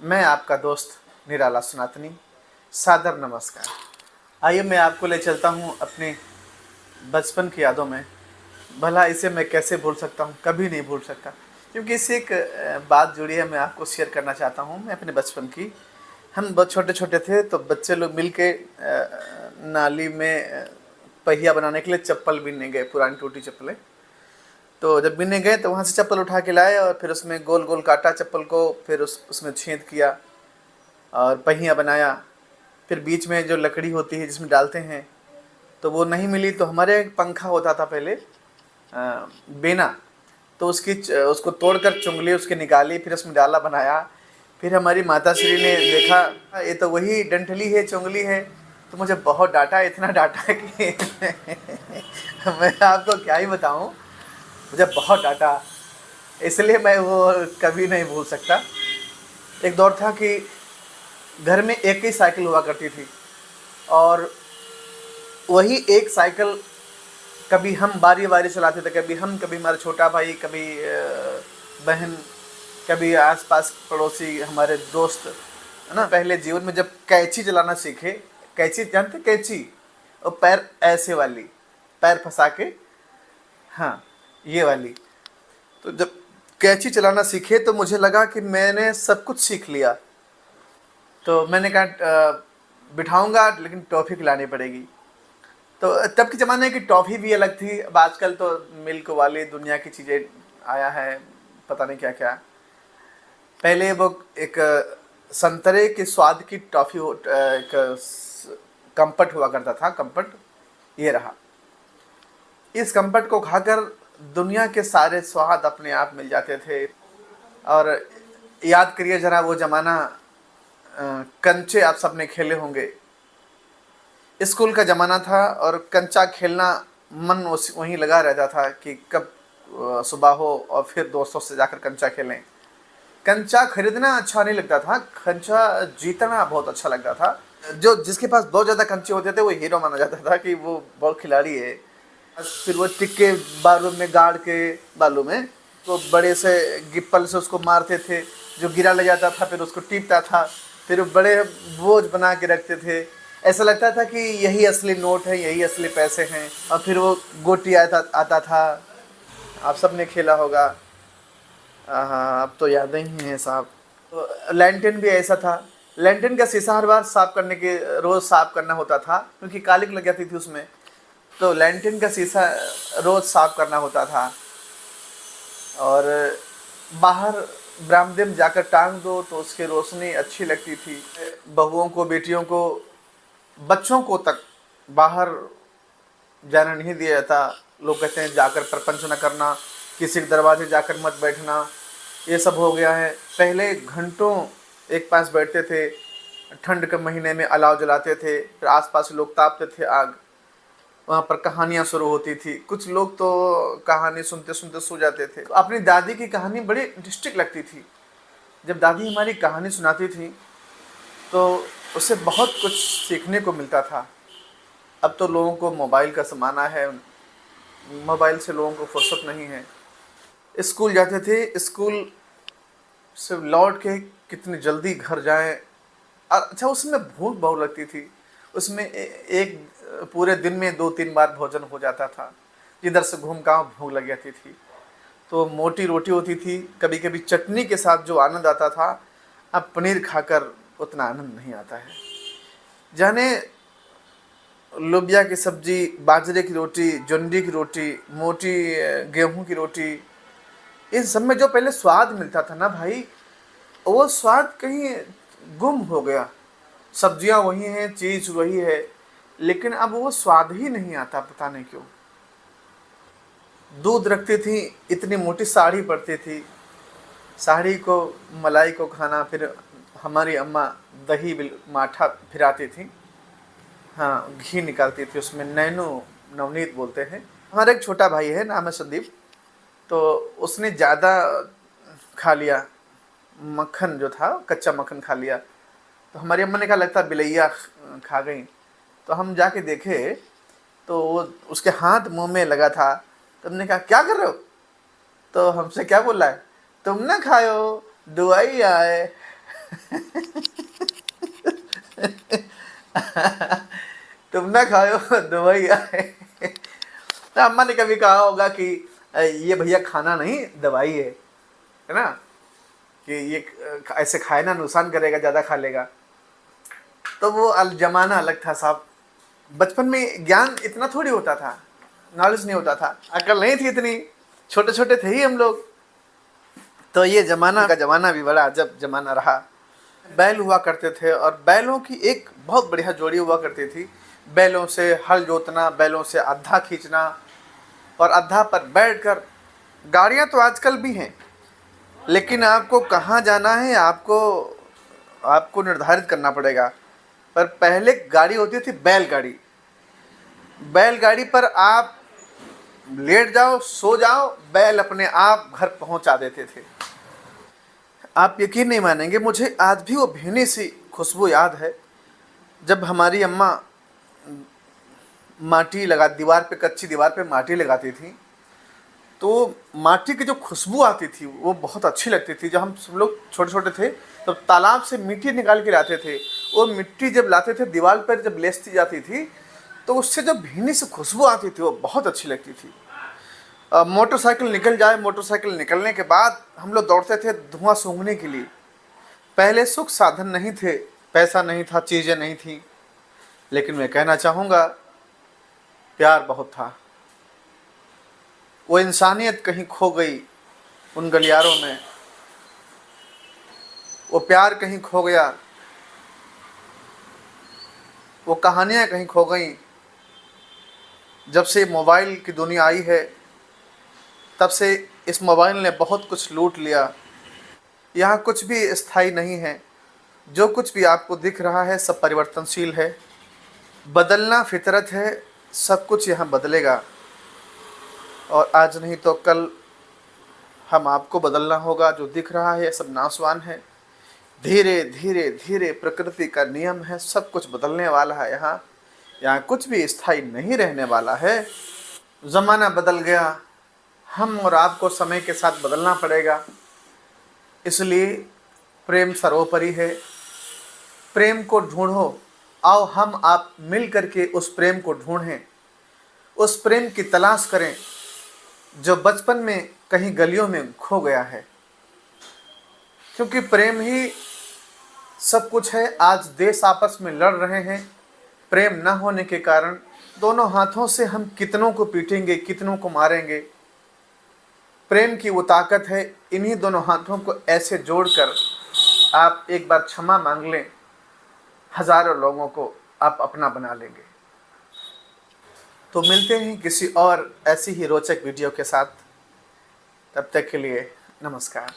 मैं आपका दोस्त निराला सनातनी, सादर नमस्कार। आइए मैं आपको ले चलता हूँ अपने बचपन की यादों में। भला इसे मैं कैसे भूल सकता हूँ, कभी नहीं भूल सकता, क्योंकि इससे एक बात जुड़ी है। मैं आपको शेयर करना चाहता हूँ मैं अपने बचपन की। हम बहुत छोटे छोटे थे तो बच्चे लोग मिल के नाली में पहिया बनाने के लिए चप्पल बीनने गए, पुरानी टूटी चप्पलें। तो जब बीनने गए तो वहाँ से चप्पल उठा के लाए और फिर उसमें गोल गोल काटा चप्पल को, फिर उसमें छेद किया और पहिया बनाया। फिर बीच में जो लकड़ी होती है जिसमें डालते हैं, तो वो नहीं मिली तो हमारे एक पंखा होता था पहले, बेना। तो उसको तोड़कर चुंगली उसकी निकाली, फिर उसमें डाला बनाया। फिर हमारी माता श्री ने देखा ये तो वही डंठली है, चुंगली है। तो मुझे बहुत डांटा, इतना डांटा कि मैं आपको क्या ही बताऊं। मुझे बहुत डांटा, इसलिए मैं वो कभी नहीं भूल सकता। एक दौर था कि घर में एक ही साइकिल हुआ करती थी और वही एक साइकिल कभी हम बारी बारी चलाते थे, कभी हम, कभी हमारा छोटा भाई, कभी बहन, कभी आसपास पड़ोसी हमारे दोस्त, है ना। पहले जीवन में जब कैंची चलाना सीखे, कैंची जानते, कैंची, और पैर ऐसे वाली, पैर फंसा के, हाँ ये वाली। तो जब कैंची चलाना सीखे तो मुझे लगा कि मैंने सब कुछ सीख लिया। तो मैंने कहा बिठाऊंगा लेकिन टॉफ़ी खिलानी पड़ेगी। तो तब के ज़माने की टॉफ़ी भी अलग थी। अब आजकल तो मिल्क वाली दुनिया की चीज़ें आया है, पता नहीं क्या क्या। पहले वो एक संतरे के स्वाद की टॉफ़ी एक कंपट हुआ करता था, कंपट ये रहा। इस कंपट को खाकर दुनिया के सारे स्वाद अपने आप मिल जाते थे। और याद करिए ज़रा वो ज़माना, कंचे आप सबने खेले होंगे। स्कूल का ज़माना था और कंचा खेलना मन वहीं लगा रहता था कि कब सुबह हो और फिर दोस्तों से जाकर कंचा खेलें। कंचा खरीदना अच्छा नहीं लगता था, कंचा जीतना बहुत अच्छा लगता था। जो जिसके पास बहुत ज़्यादा कंचे होते थे वो हीरो माना जाता था कि वो बहुत खिलाड़ी है। फिर वो टिक्के बालू में गाड़ के, बालू में तो बड़े से गिप्पल से उसको मारते थे, जो गिरा ले जाता था फिर उसको टीपता था, फिर वो बड़े बोझ बना के रखते थे। ऐसा लगता था कि यही असली नोट है, यही असली पैसे हैं। और फिर वो गोटी आता था, आप सब ने खेला होगा। हाँ अब तो यादें ही हैं साहब। तो लैंटेन भी ऐसा था। लैंटेन का शीशा हर बार साफ करने के, रोज़ साफ करना होता था क्योंकि कालिक लग जाती थी उसमें। तो लैंटेन का शीशा रोज़ साफ करना होता था। और बाहर बरामदे में जाकर टांग दो तो उसकी रोशनी अच्छी लगती थी। बहुओं को, बेटियों को, बच्चों को तक बाहर जाना नहीं दिया जाता। लोग कहते हैं जाकर प्रपंच न करना, किसी के दरवाजे जाकर मत बैठना, ये सब हो गया है। पहले घंटों एक पास बैठते थे, ठंड के महीने में अलाव जलाते थे, फिर आसपास लोग तापते थे आग, वहाँ पर कहानियाँ शुरू होती थी। कुछ लोग तो कहानी सुनते सुनते सो जाते थे। तो अपनी दादी की कहानी बड़ी इंटरेस्टिंग लगती थी। जब दादी हमारी कहानी सुनाती थी तो उससे बहुत कुछ सीखने को मिलता था। अब तो लोगों को मोबाइल का ज़माना है, मोबाइल से लोगों को फुर्सत नहीं है। स्कूल जाते थे, स्कूल से लौट के कितनी जल्दी घर जाएं। अच्छा उसमें भूख बहुत लगती थी। उसमें एक पूरे दिन में 2-3 बार भोजन हो जाता था। जिधर से घूम का भूख लग जाती थी। तो मोटी रोटी होती थी, कभी कभी चटनी के साथ जो आनंद आता था, अब पनीर खाकर उतना आनंद नहीं आता है। जाने लोबिया की सब्जी, बाजरे की रोटी, जोंडी की रोटी, मोटी गेहूं की रोटी, इन सब में जो पहले स्वाद मिलता था ना भाई, वो स्वाद कहीं गुम हो गया। सब्जियां वही हैं, चीज़ वही है, लेकिन अब वो स्वाद ही नहीं आता, पता नहीं क्यों। दूध रखती थी, इतनी मोटी साड़ी पड़ती थी, साड़ी को, मलाई को खाना। फिर हमारी अम्मा दही माठा फिराती थी, हाँ घी निकालती थी उसमें, नैनो नवनीत बोलते हैं। हमारा एक छोटा भाई है, नाम है संदीप। तो उसने ज़्यादा खा लिया, मक्खन जो था कच्चा मक्खन खा लिया। तो हमारी अम्मा ने कहा लगता बिलैया खा गई। तो हम जाके देखे तो वो उसके हाथ मुंह में लगा था। तो हमने कहा क्या कर रहे हो? तो हमसे क्या बोला है, तुम ना खाओ दुआई आए। तुम ना खाओ दवाई आए। तो अम्मा ने कभी कहा होगा कि ये भैया खाना नहीं दवाई है ना, कि ये ऐसे खाए ना नुकसान करेगा, ज़्यादा खा लेगा। तो वो जमाना अलग था साहब। बचपन में ज्ञान इतना थोड़ी होता था, नॉलेज नहीं होता था, अकल नहीं थी इतनी, छोटे छोटे थे ही हम लोग। तो ये जमाना का जमाना भी बड़ा अजब जमाना रहा। बैल हुआ करते थे और बैलों की एक बहुत बढ़िया जोड़ी हुआ करती थी। बैलों से हल जोतना, बैलों से अद्धा खींचना और अद्धा पर बैठकर। गाड़ियां तो आजकल भी हैं, लेकिन आपको कहाँ जाना है आपको आपको निर्धारित करना पड़ेगा। पर पहले गाड़ी होती थी बैलगाड़ी। बैलगाड़ी पर आप लेट जाओ, सो जाओ, बैल अपने आप घर पहुंचा देते थे। आप यकीन नहीं मानेंगे, मुझे आज भी वो भीनी सी खुशबू याद है। जब हमारी अम्मा माटी लगा दीवार पे, कच्ची दीवार पे माटी लगाती थी, तो माटी की जो खुशबू आती थी वो बहुत अच्छी लगती थी। जब हम सब लोग छोटे छोटे थे तो तालाब से मिट्टी निकाल के लाते थे। वो मिट्टी जब लाते थे दीवार पर जब लेसती जाती थी तो उससे जो भीनी सी खुशबू आती थी वो बहुत अच्छी लगती थी। मोटरसाइकिल निकल जाए, मोटरसाइकिल निकलने के बाद हम लोग दौड़ते थे धुआं सूंघने के लिए। पहले सुख साधन नहीं थे, पैसा नहीं था, चीज़ें नहीं थी, लेकिन मैं कहना चाहूँगा प्यार बहुत था। वो इंसानियत कहीं खो गई उन गलियारों में, वो प्यार कहीं खो गया, वो कहानियाँ कहीं खो गई। जब से मोबाइल की दुनिया आई है तब से इस मोबाइल ने बहुत कुछ लूट लिया। यहाँ कुछ भी स्थायी नहीं है। जो कुछ भी आपको दिख रहा है सब परिवर्तनशील है। बदलना फितरत है, सब कुछ यहाँ बदलेगा और आज नहीं तो कल हम आपको बदलना होगा। जो दिख रहा है सब नाशवान है। धीरे धीरे धीरे प्रकृति का नियम है, सब कुछ बदलने वाला है। यहाँ कुछ भी स्थायी नहीं रहने वाला है। ज़माना बदल गया, हम और आपको समय के साथ बदलना पड़ेगा। इसलिए प्रेम सर्वोपरि है। प्रेम को ढूंढो, आओ हम आप मिल करके उस प्रेम को ढूंढें, उस प्रेम की तलाश करें जो बचपन में कहीं गलियों में खो गया है। क्योंकि प्रेम ही सब कुछ है। आज देश आपस में लड़ रहे हैं, प्रेम न होने के कारण दोनों हाथों से हम कितनों को पीटेंगे, कितनों को मारेंगे। प्रेम की वो ताकत है। इन्हीं दोनों हाथों को ऐसे जोड़कर आप एक बार क्षमा मांग लें, हजारों लोगों को आप अपना बना लेंगे। तो मिलते हैं किसी और ऐसी ही रोचक वीडियो के साथ। तब तक के लिए नमस्कार।